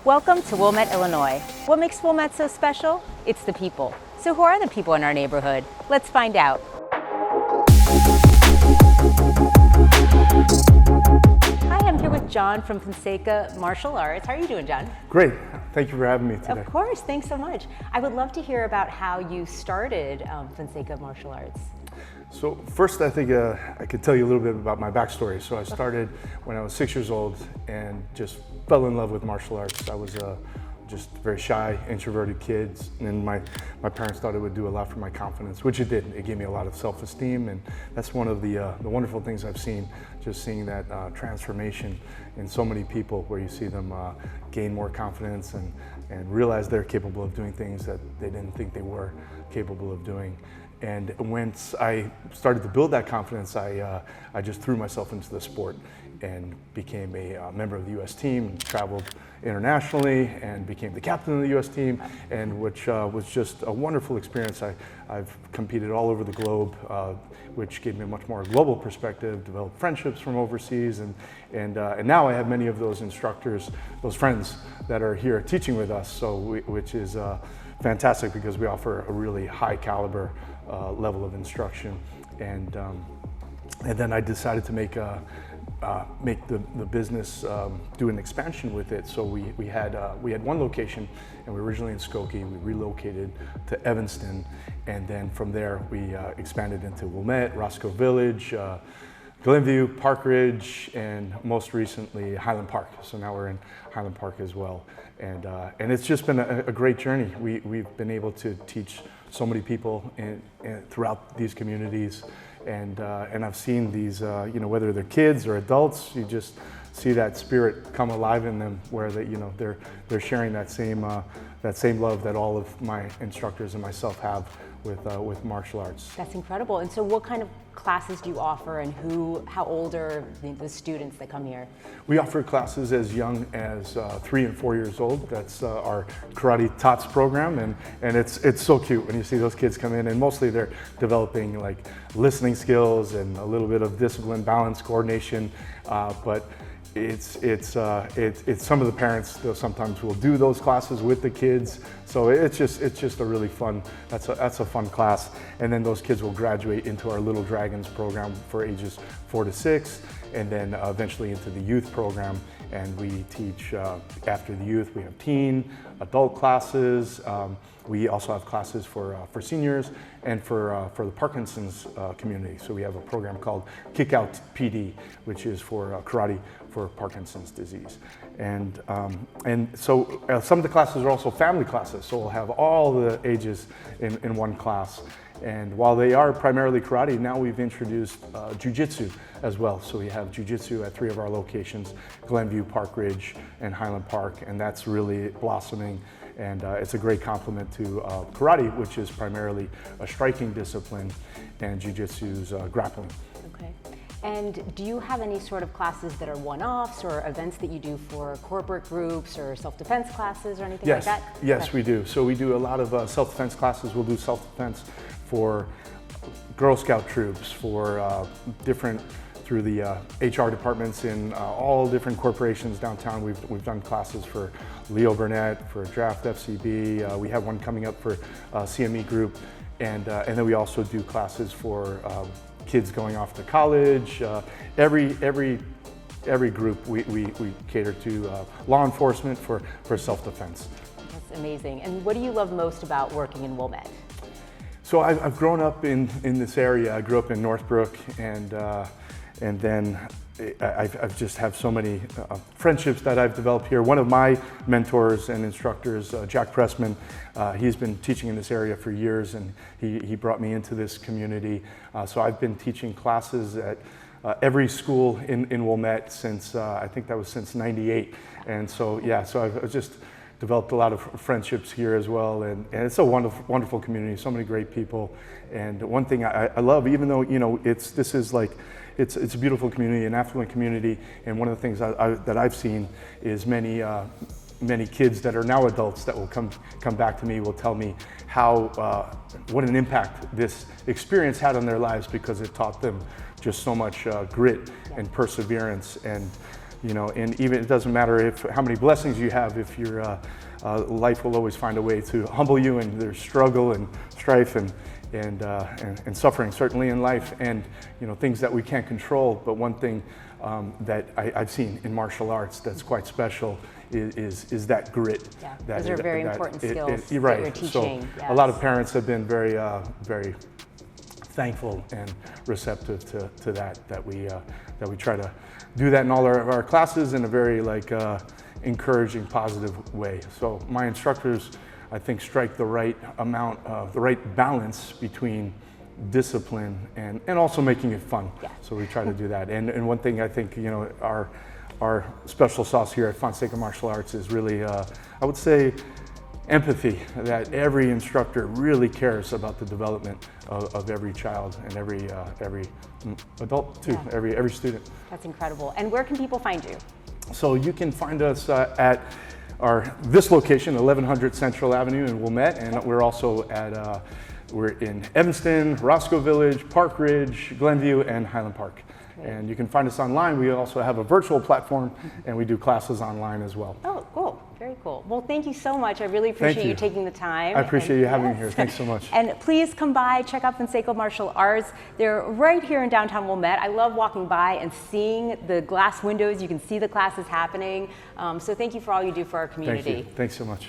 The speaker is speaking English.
Welcome to Wilmette, Illinois. What makes Wilmette so special? It's the people. So who are the people in our neighborhood? Let's find out. Hi, I'm here with John from Fonseca Martial Arts. How are you doing, John? Great. Thank you for having me today. Of course. Thanks so much. I would love to hear about how you started Fonseca Martial Arts. So first, I think I could tell you a little bit about my backstory. So I started when I was 6 years old and just fell in love with martial arts. I was just a very shy, introverted kid, and my parents thought it would do a lot for my confidence, which it did. It gave me a lot of self-esteem, and that's one of the wonderful things I've seen, just seeing that transformation in so many people, where you see them gain more confidence and realize they're capable of doing things that they didn't think they were capable of doing. And once I started to build that confidence, I just threw myself into the sport and became a member of the U.S. team, traveled internationally, and became the captain of the U.S. team, and which was just a wonderful experience. I've competed all over the globe, which gave me a much more global perspective, developed friendships from overseas, and now I have many of those instructors, those friends that are here teaching with us, which is fantastic because we offer a really high caliber level of instruction, and then I decided to make the business do an expansion with it. So we had one location, and we were originally in Skokie. We relocated to Evanston, and then from there we expanded into Wilmette, Roscoe Village, Glenview, Park Ridge, and most recently Highland Park. So now we're in Highland Park as well, and it's just been a great journey. We've been able to teach so many people throughout these communities, and I've seen these, whether they're kids or adults, you just see that spirit come alive in them, where they're sharing that same love that all of my instructors and myself have with martial arts. That's incredible. And so what kind of classes do you offer, and how old are the students that come here? We offer classes as young as 3 and 4 years old. That's our Karate Tots program, and it's so cute when you see those kids come in, and mostly they're developing like listening skills and a little bit of discipline, balance, coordination, but it's some of the parents sometimes will do those classes with the kids, so it's just a really fun, that's a fun class. And then those kids will graduate into our Little Dragons program for ages 4 to 6, and then eventually into the youth program, and we teach after the youth. We have teen, adult classes. We also have classes for seniors and for the Parkinson's community. So we have a program called Kick Out PD, which is for karate for Parkinson's disease. And so some of the classes are also family classes. So we'll have all the ages in one class. And while they are primarily karate, now we've introduced jiu-jitsu as well. So we have jiu-jitsu at 3 of our locations, Glenview, Park Ridge, and Highland Park, and that's really blossoming. And it's a great complement to karate, which is primarily a striking discipline, and jiu-jitsu's grappling. Okay. And do you have any sort of classes that are one-offs, or events that you do for corporate groups or self-defense classes or anything like that? Yes, okay. We do. So we do a lot of self-defense classes. We'll do self-defense for Girl Scout troops, for through the HR departments in all different corporations downtown. We've done classes for Leo Burnett, for Draft FCB. We have one coming up for CME Group, and then we also do classes for kids going off to college. Every group we cater to. Law enforcement for self-defense. That's amazing. And what do you love most about working in Wilmette? So I've grown up in this area. I grew up in Northbrook, and then I've just have so many friendships that I've developed here. One of my mentors and instructors, Jack Pressman, he's been teaching in this area for years, and he brought me into this community. So I've been teaching classes at every school in Wilmette since, I think that was since '98. And so, yeah, so I've just developed a lot of friendships here as well, and it's a wonderful community, so many great people. And one thing I love, even though it's a beautiful community, an affluent community, and one of the things that I've seen is many kids that are now adults that will come back to me, will tell me what an impact this experience had on their lives, because it taught them just so much grit and perseverance. And you know, and even it doesn't matter how many blessings you have, if your life will always find a way to humble you, and there's struggle and strife and suffering certainly in life, and you know, things that we can't control. But one thing that I've seen in martial arts that's quite special is that grit. Yeah, that those are very important skills that right. you're teaching. So yes. a lot of parents have been very very thankful and receptive to that we try to do that in all our classes in a very encouraging, positive way. So my instructors, I think, strike the right amount of the right balance between discipline and also making it fun. Yeah. So we try to do that. And one thing I think, you know, our special sauce here at Fonseca Martial Arts is really, I would say, empathy, that every instructor really cares about the development of every child and every adult too, Yeah. every student. That's incredible. And where can people find you? So you can find us at this location, 1100 Central Avenue in Wilmette, and we're also at we're in Evanston, Roscoe Village, Park Ridge, Glenview, and Highland Park. Great. And you can find us online. We also have a virtual platform, and we do classes online as well. Oh, cool. Very cool. Well, thank you so much. I really appreciate you taking the time. I appreciate you having me here. Thanks so much. And please come by, check out Fonseca Martial Arts. They're right here in downtown Wilmette. I love walking by and seeing the glass windows. You can see the classes happening. So thank you for all you do for our community. Thank you. Thanks so much.